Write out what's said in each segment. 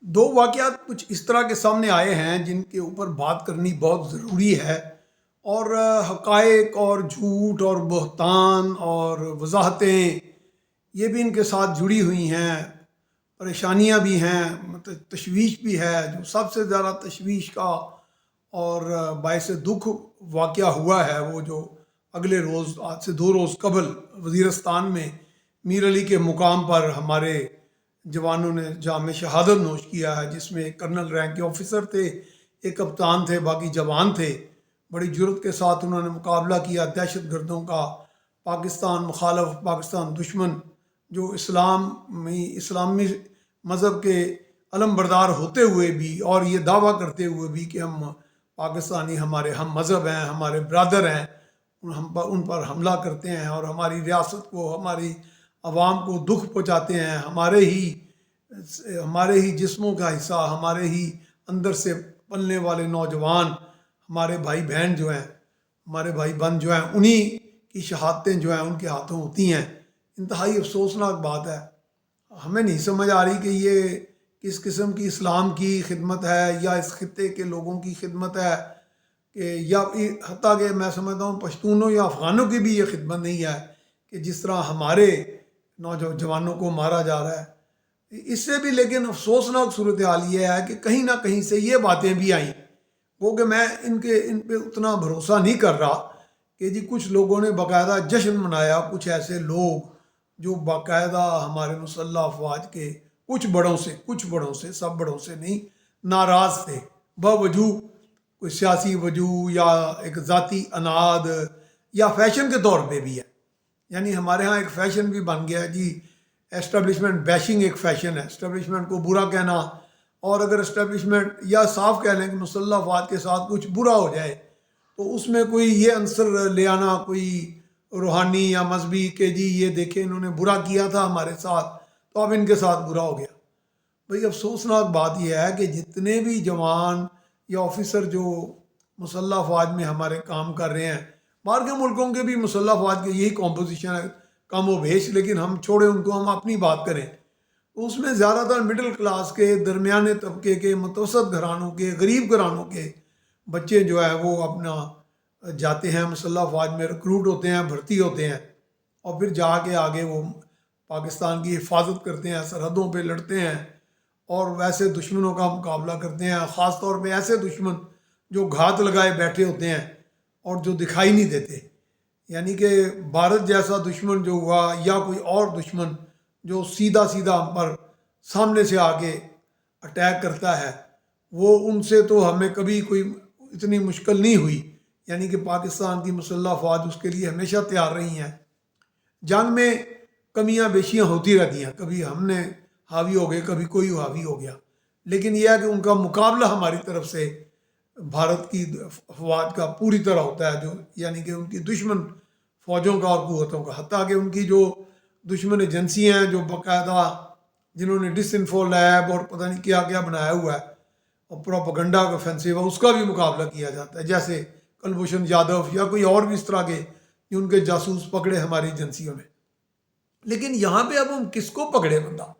دو واقعات کچھ اس طرح کے سامنے آئے ہیں جن کے اوپر بات کرنی بہت ضروری ہے، اور حقائق اور جھوٹ اور بہتان اور وضاحتیں یہ بھی ان کے ساتھ جڑی ہوئی ہیں، پریشانیاں بھی ہیں، مطلب تشویش بھی ہے۔ جو سب سے زیادہ تشویش کا اور باعث دکھ واقعہ ہوا ہے وہ جو اگلے روز، آج سے 2 روز قبل، وزیرستان میں میر علی کے مقام پر ہمارے جوانوں نے جام شہادت نوش کیا ہے، جس میں ایک کرنل رینک کے آفیسر تھے، ایک کپتان تھے، باقی جوان تھے۔ بڑی جرت کے ساتھ انہوں نے مقابلہ کیا دہشت گردوں کا، پاکستان مخالف، پاکستان دشمن، جو اسلامی مذہب کے علم بردار ہوتے ہوئے بھی اور یہ دعویٰ کرتے ہوئے بھی کہ ہم پاکستانی ہمارے ہم مذہب ہیں، ہمارے برادر ہیں، ان پر حملہ کرتے ہیں اور ہماری ریاست کو، ہماری عوام کو دکھ پہنچاتے ہیں، ہمارے ہی جسموں کا حصہ، ہمارے ہی اندر سے پلنے والے نوجوان، ہمارے بھائی بہن جو ہیں، ہمارے بھائی بہن جو ہیں، انہی کی شہادتیں جو ہیں ان کے ہاتھوں ہوتی ہیں۔ انتہائی افسوسناک بات ہے۔ ہمیں نہیں سمجھ آ رہی کہ یہ کس قسم کی اسلام کی خدمت ہے، یا اس خطے کے لوگوں کی خدمت ہے، کہ یا حتیٰ کہ میں سمجھتا ہوں پشتونوں یا افغانوں کی بھی یہ خدمت نہیں ہے کہ جس طرح ہمارے نوجوانوں کو مارا جا رہا ہے۔ اس سے بھی لیکن افسوسناک صورتحال یہ ہے کہ کہیں نہ کہیں سے یہ باتیں بھی آئیں، وہ کہ میں ان پہ اتنا بھروسہ نہیں کر رہا کہ جی کچھ لوگوں نے باقاعدہ جشن منایا، کچھ ایسے لوگ جو باقاعدہ ہمارے مسلح افواج کے کچھ بڑوں سے، سب بڑوں سے نہیں، ناراض تھے، باوجود کوئی سیاسی وجوہ یا ایک ذاتی اناد یا فیشن کے طور پہ بھی ہے۔ یعنی ہمارے ہاں ایک فیشن بھی بن گیا ہے جی، اسٹیبلشمنٹ بیشنگ ایک فیشن ہے، اسٹیبلشمنٹ کو برا کہنا، اور اگر اسٹیبلشمنٹ یا صاف کہہ لیں کہ مسلح افواج کے ساتھ کچھ برا ہو جائے تو اس میں کوئی یہ عنصر لے آنا، کوئی روحانی یا مذہبی، کہ جی یہ دیکھیں انہوں نے برا کیا تھا ہمارے ساتھ تو اب ان کے ساتھ برا ہو گیا۔ بھئی افسوسناک بات یہ ہے کہ جتنے بھی جوان یا آفیسر جو مسلح افواج میں ہمارے کام کر رہے ہیں، باہر کے ملکوں کے بھی مسلح افواج کے یہی کمپوزیشن ہے کم و بیش، لیکن ہم چھوڑیں ان کو، ہم اپنی بات کریں تو اس میں زیادہ تر مڈل کلاس کے، درمیانے طبقے کے، متوسط گھرانوں کے، غریب گھرانوں کے بچے جو ہے وہ اپنا جاتے ہیں مسلح افواج میں، ریکروٹ ہوتے ہیں، بھرتی ہوتے ہیں، اور پھر جا کے آگے وہ پاکستان کی حفاظت کرتے ہیں، سرحدوں پہ لڑتے ہیں اور ویسے دشمنوں کا مقابلہ کرتے ہیں، خاص طور پہ ایسے دشمن جو گھات لگائے بیٹھے ہوتے ہیں اور جو دکھائی نہیں دیتے۔ یعنی کہ بھارت جیسا دشمن جو ہوا، یا کوئی اور دشمن جو سیدھا ہم پر سامنے سے آ کے اٹیک کرتا ہے، وہ ان سے تو ہمیں کبھی کوئی اتنی مشکل نہیں ہوئی۔ یعنی کہ پاکستان کی مسلح افواج اس کے لیے ہمیشہ تیار رہی ہیں۔ جنگ میں کمیاں بیشیاں ہوتی رہتی ہیں، کبھی ہم نے حاوی ہو گئے، کبھی کوئی حاوی ہو گیا، لیکن یہ ہے کہ ان کا مقابلہ ہماری طرف سے بھارت کی افواج کا پوری طرح ہوتا ہے، جو یعنی کہ ان کی دشمن فوجوں کا اور قوتوں کا، حتیٰ کہ ان کی جو دشمن ایجنسی ہیں جو باقاعدہ جنہوں نے ڈس انفو لیب اور پتہ نہیں کیا کیا بنایا ہوا ہے اور پروپیگنڈا کا فینسیو ہے، اس کا بھی مقابلہ کیا جاتا ہے، جیسے کلبھوشن یادو یا کوئی اور بھی اس طرح کے ان کے جاسوس پکڑے ہماری ایجنسیوں نے۔ لیکن یہاں پہ اب ہم کس کو پکڑے بندہ؟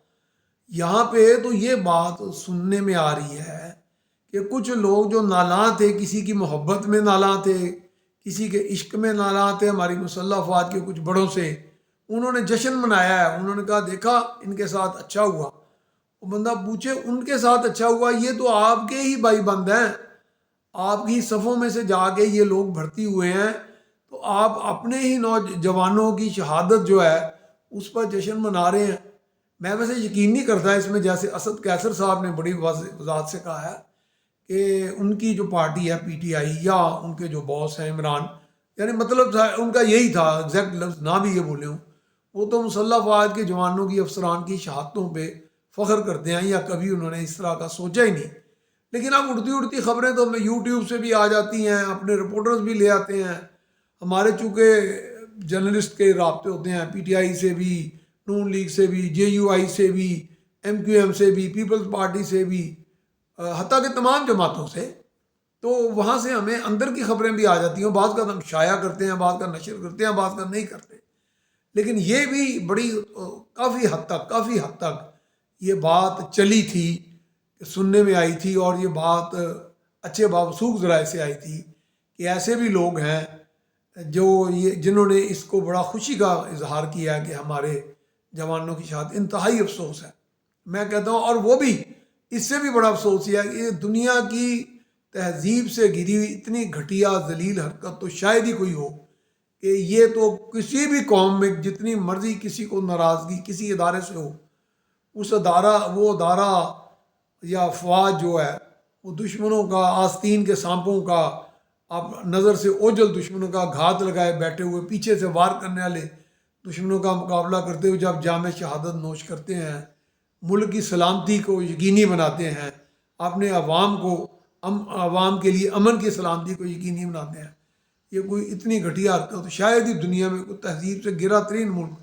یہاں پہ تو یہ بات سننے میں آ رہی ہے کہ کچھ لوگ جو نالاں تھے، کسی کی محبت میں نالاں تھے، کسی کے عشق میں نالاں تھے ہماری مسلح افواج کے کچھ بڑوں سے، انہوں نے جشن منایا ہے، انہوں نے کہا دیکھا ان کے ساتھ اچھا ہوا۔ وہ بندہ پوچھے ان کے ساتھ اچھا ہوا، یہ تو آپ کے ہی بھائی بند ہیں، آپ کی صفوں میں سے جا کے یہ لوگ بھرتی ہوئے ہیں، تو آپ اپنے ہی نوجوانوں کی شہادت جو ہے اس پر جشن منا رہے ہیں۔ میں ویسے یقین نہیں کرتا اس میں، جیسے اسد قیصر صاحب نے بڑی وضاحت سے کہا ہے کہ ان کی جو پارٹی ہے پی ٹی آئی، یا ان کے جو باس ہیں عمران، یعنی مطلب ان کا یہی تھا، ایگزیکٹ لفظ نہ بھی یہ بولے ہوں، وہ تو مسلح افواج کے جوانوں کی، افسران کی شہادتوں پہ فخر کرتے ہیں، یا کبھی انہوں نے اس طرح کا سوچا ہی نہیں۔ لیکن اب اڑتی خبریں تو ہمیں یوٹیوب سے بھی آ جاتی ہیں، اپنے رپورٹرز بھی لے آتے ہیں، ہمارے چونکہ جرنلسٹ کے رابطے ہوتے ہیں، پی ٹی آئی سے بھی، نون لیگ سے بھی، جے یو آئی سے بھی، ایم کیو ایم سے بھی، پیپلز پارٹی سے بھی، حتیٰ کہ تمام جماعتوں سے، تو وہاں سے ہمیں اندر کی خبریں بھی آ جاتی ہیں، بعض کا ہم شائع کرتے ہیں، بعض کا نشر کرتے ہیں، بعض کا نہیں کرتے۔ لیکن یہ بھی بڑی کافی حد تک یہ بات چلی تھی کہ سننے میں آئی تھی، اور یہ بات اچھے باوثوق ذرائع سے آئی تھی کہ ایسے بھی لوگ ہیں جو جنہوں نے اس کو بڑا خوشی کا اظہار کیا ہے کہ ہمارے جوانوں کی شہادت انتہائی افسوس ہے۔ میں کہتا ہوں، اور وہ بھی اس سے بھی بڑا افسوس یہ ہے کہ دنیا کی تہذیب سے گری ہوئی اتنی گھٹیا ذلیل حرکت تو شاید ہی کوئی ہو کہ یہ تو کسی بھی قوم میں جتنی مرضی کسی کو ناراضگی کسی ادارے سے ہو، وہ ادارہ یا افواج جو ہے وہ دشمنوں کا، آستین کے سانپوں کا، آپ نظر سے اوجھل دشمنوں کا گھات لگائے بیٹھے ہوئے، پیچھے سے وار کرنے والے دشمنوں کا مقابلہ کرتے ہوئے جب جام شہادت نوش کرتے ہیں، ملک کی سلامتی کو یقینی بناتے ہیں، اپنے عوام کے لیے امن کی سلامتی کو یقینی بناتے ہیں، یہ کوئی اتنی گھٹیا حرکت شاید ہی دنیا میں کوئی تہذیب سے گرا ترین ملک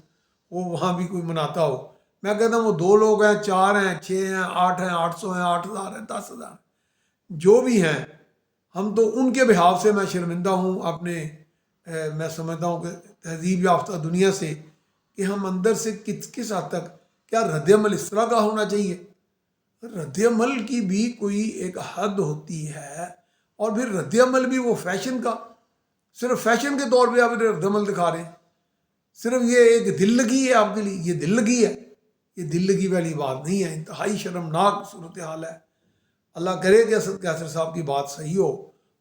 وہ وہاں بھی کوئی مناتا ہو۔ میں کہتا ہوں وہ 2 لوگ ہیں، 4 ہیں، 6 ہیں، 8 ہیں، 800 ہیں، 8000 ہیں، 10,000 جو بھی ہیں، ہم تو ان کے بحاف سے میں شرمندہ ہوں اپنے میں سمجھتا ہوں کہ تہذیب یافتہ دنیا سے کہ ہم اندر سے کس حد تک، کیا رد عمل اس طرح کا ہونا چاہیے؟ رد عمل کی بھی کوئی ایک حد ہوتی ہے، اور پھر رد عمل بھی وہ فیشن کا، صرف فیشن کے طور پہ آپ رد عمل دکھا رہے ہیں، صرف یہ ایک دل لگی ہے آپ کے لیے، یہ دل لگی ہے، یہ دل لگی والی بات نہیں ہے، انتہائی شرمناک صورتحال ہے۔ اللہ کرے کہ اسد قیصر صاحب کی بات صحیح ہو،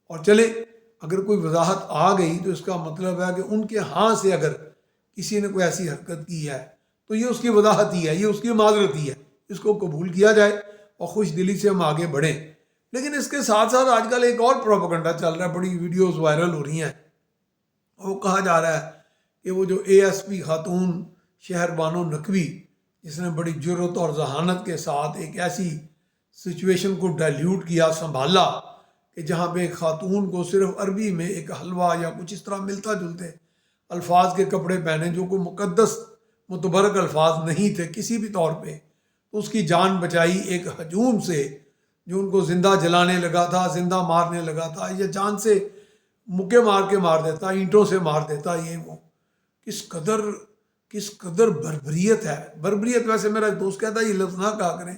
اور چلے اگر کوئی وضاحت آ گئی تو اس کا مطلب ہے کہ ان کے ہاں سے اگر کسی نے کوئی ایسی حرکت کی ہے تو یہ اس کی وضاحت ہی ہے، یہ اس کی معذرت ہی ہے، اس کو قبول کیا جائے اور خوش دلی سے ہم آگے بڑھیں۔ لیکن اس کے ساتھ ساتھ آج کل ایک اور پروپیگنڈا چل رہا ہے، بڑی ویڈیوز وائرل ہو رہی ہیں، وہ کہا جا رہا ہے کہ وہ جو اے ایس پی خاتون شہر بانو نقوی، جس نے بڑی جرت اور ذہانت کے ساتھ ایک ایسی سچویشن کو ڈائلیوٹ کیا، سنبھالا، کہ جہاں پہ ایک خاتون کو صرف عربی میں ایک حلوہ یا کچھ اس طرح ملتا جلتے الفاظ کے کپڑے پہنے جو کوئی مقدس متبرک الفاظ نہیں تھے کسی بھی طور پہ، تو اس کی جان بچائی ایک ہجوم سے جو ان کو زندہ جلانے لگا تھا، زندہ مارنے لگا تھا، یا جان سے مکے مار کے مار دیتا، اینٹوں سے مار دیتا۔ یہ وہ کس قدر بربریت ہے۔ بربریت، ویسے میرا ایک دوست کہتا ہے یہ لفظ نہ کہا کریں،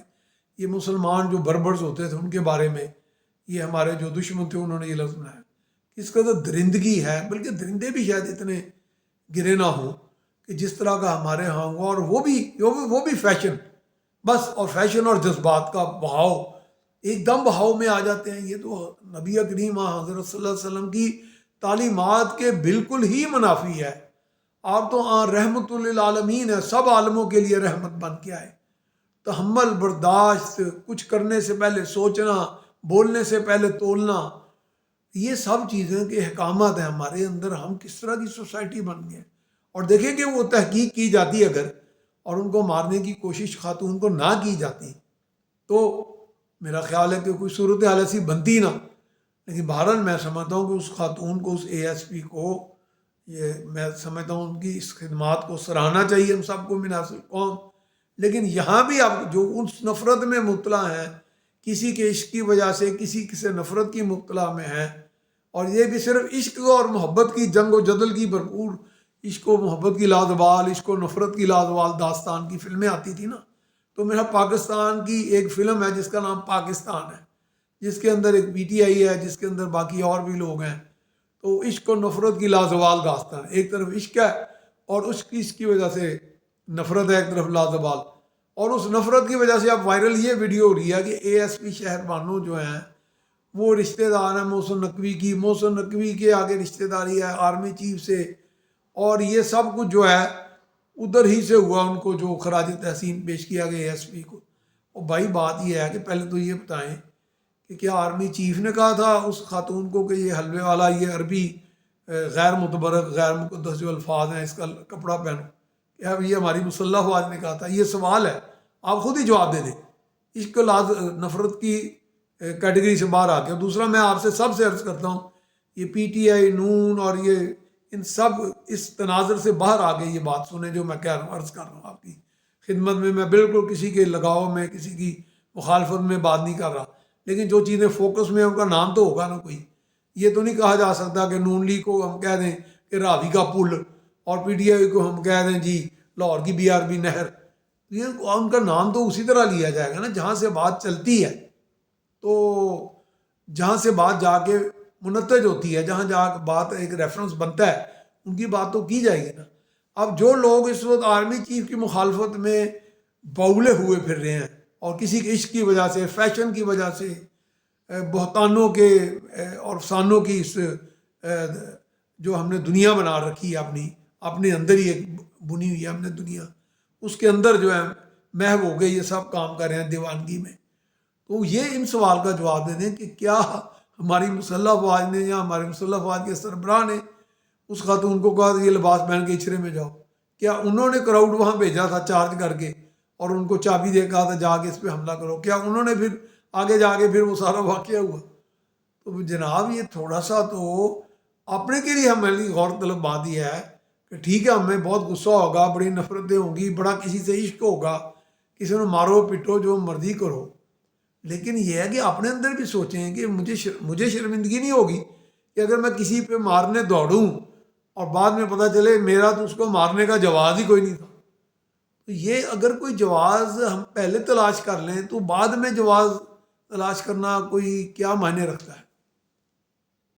یہ مسلمان جو بربرز ہوتے تھے ان کے بارے میں، یہ ہمارے جو دشمن تھے انہوں نے یہ لفظ بنایا۔ کس قدر درندگی ہے، بلکہ درندے بھی شاید اتنے گرے نہ ہوں کہ جس طرح کا ہمارے ہاں ہوا، اور وہ بھی فیشن، بس، اور فیشن اور جذبات کا بہاؤ، ایک دم بہاؤ میں آ جاتے ہیں۔ یہ تو نبی کریم حضرت صلی اللہ علیہ وسلم کی تعلیمات کے بالکل ہی منافی ہے۔ آپ تو رحمت للعالمین ہے، سب عالموں کے لیے رحمت بن کے آئے۔ تحمل، برداشت، کچھ کرنے سے پہلے سوچنا، بولنے سے پہلے تولنا، یہ سب چیزیں کے احکامات ہیں ہمارے اندر۔ ہم کس طرح کی سوسائٹی بن گئے، اور دیکھیں کہ وہ تحقیق کی جاتی اگر، اور ان کو مارنے کی کوشش خاتون کو نہ کی جاتی تو میرا خیال ہے کہ کوئی صورتحال ایسی بنتی نہ۔ لیکن بہرحال میں سمجھتا ہوں کہ اس خاتون کو، اس اے ایس پی کو، یہ میں سمجھتا ہوں ان کی اس خدمات کو سراہنا چاہیے ہم سب کو مناسب قوم۔ لیکن یہاں بھی آپ جو اس نفرت میں مبتلا ہیں، کسی کے عشق کی وجہ سے کسی سے نفرت کی مبتلا میں ہیں، اور یہ بھی صرف عشق اور محبت کی جنگ و جدل کی بھرپور، عشق و محبت کی لازوال، عشق و نفرت کی لازوال داستان کی فلمیں آتی تھی نا، تو میرا پاکستان کی ایک فلم ہے جس کا نام پاکستان ہے، جس کے اندر ایک پی ٹی آئی ہے، جس کے اندر باقی اور بھی لوگ ہیں، تو عشق و نفرت کی لازوال داستان، ایک طرف عشق ہے اور اس کی وجہ سے نفرت ہے ایک طرف لازوال، اور اس نفرت کی وجہ سے اب وائرل یہ ویڈیو ہو رہی ہے کہ اے ایس پی شہر بانو جو ہیں وہ رشتہ دار ہیں محسن نقوی کی، محسن نقوی کے آگے رشتہ داری ہے آرمی چیف سے، اور یہ سب کچھ جو ہے ادھر ہی سے ہوا، ان کو جو خراج تحسین پیش کیا گیا اے ایس پی کو۔ اور بھائی بات یہ ہے کہ پہلے تو یہ بتائیں کہ کیا آرمی چیف نے کہا تھا اس خاتون کو کہ یہ حلوے والا، یہ عربی غیر متبرک غیر مقدس جو الفاظ ہیں اس کا کپڑا پہنو؟ کیا یہ ہماری مسلح افواج نے کہا تھا؟ یہ سوال ہے، آپ خود ہی جواب دے دیں۔ عشق نفرت کی کیٹیگری سے باہر آ گیا۔ دوسرا میں آپ سے سب سے عرض کرتا ہوں، یہ پی ٹی آئی، نون اور یہ ان سب اس تناظر سے باہر آ گئی یہ بات سنیں جو میں کہہ رہا ہوں، عرض کر رہا ہوں آپ کی خدمت میں بالکل کسی کے لگاؤ میں، کسی کی مخالفت میں بات نہیں کر رہا، لیکن جو چیزیں فوکس میں ہیں ان کا نام تو ہوگا نا کوئی۔ یہ تو نہیں کہا جا سکتا کہ نون لیگ کو ہم کہہ دیں کہ راوی کا پل، اور پی ٹی آئی کو ہم کہہ دیں جی لاہور کی BRB نہر۔ یہ ان کا نام تو اسی طرح لیا جائے گا نا جہاں سے بات چلتی ہے۔ تو جہاں سے بات جا کے منتج ہوتی ہے، جہاں جا کے بات ایک ریفرنس بنتا ہے، ان کی بات تو کی جائے گی نا۔ اب جو لوگ اس وقت آرمی چیف کی مخالفت میں بولے ہوئے پھر رہے ہیں، اور کسی کے عشق کی وجہ سے، فیشن کی وجہ سے، بہتانوں کے اور افسانوں کی اس جو ہم نے دنیا بنا رکھی ہے اپنے اندر ہی ایک بنی ہوئی ہے ہم نے دنیا، اس کے اندر جو ہے محو ہو گئے، یہ سب کام کر رہے ہیں دیوانگی میں۔ تو یہ ان سوال کا جواب دے دیں کہ کیا ہماری مسلح افواج نے یا ہمارے مسلح افواج کے سربراہ نے اس خاتون کو کہا یہ لباس پہن کے اچھرے میں جاؤ؟ کیا انہوں نے کراؤڈ وہاں بھیجا تھا چارج کر کے اور ان کو چابی دے کہا تھا جا کے اس پہ حملہ کرو؟ کیا انہوں نے پھر آگے جا کے پھر وہ سارا واقعہ ہوا؟ تو جناب یہ تھوڑا سا تو اپنے کے لیے ہماری غور طلب بات یہ ہے کہ ٹھیک ہے ہمیں بہت غصہ ہوگا، بڑی نفرتیں ہوں گی، بڑا کسی سے عشق ہوگا، کسی نے مارو پٹو جو مرضی کرو، لیکن یہ ہے کہ اپنے اندر بھی سوچیں کہ مجھے شرمندگی نہیں ہوگی کہ اگر میں کسی پہ مارنے دوڑوں اور بعد میں پتہ چلے میرا تو اس کو مارنے کا جواز ہی کوئی نہیں تھا۔ تو یہ اگر کوئی جواز ہم پہلے تلاش کر لیں تو بعد میں جواز تلاش کرنا کوئی کیا معنی رکھتا ہے؟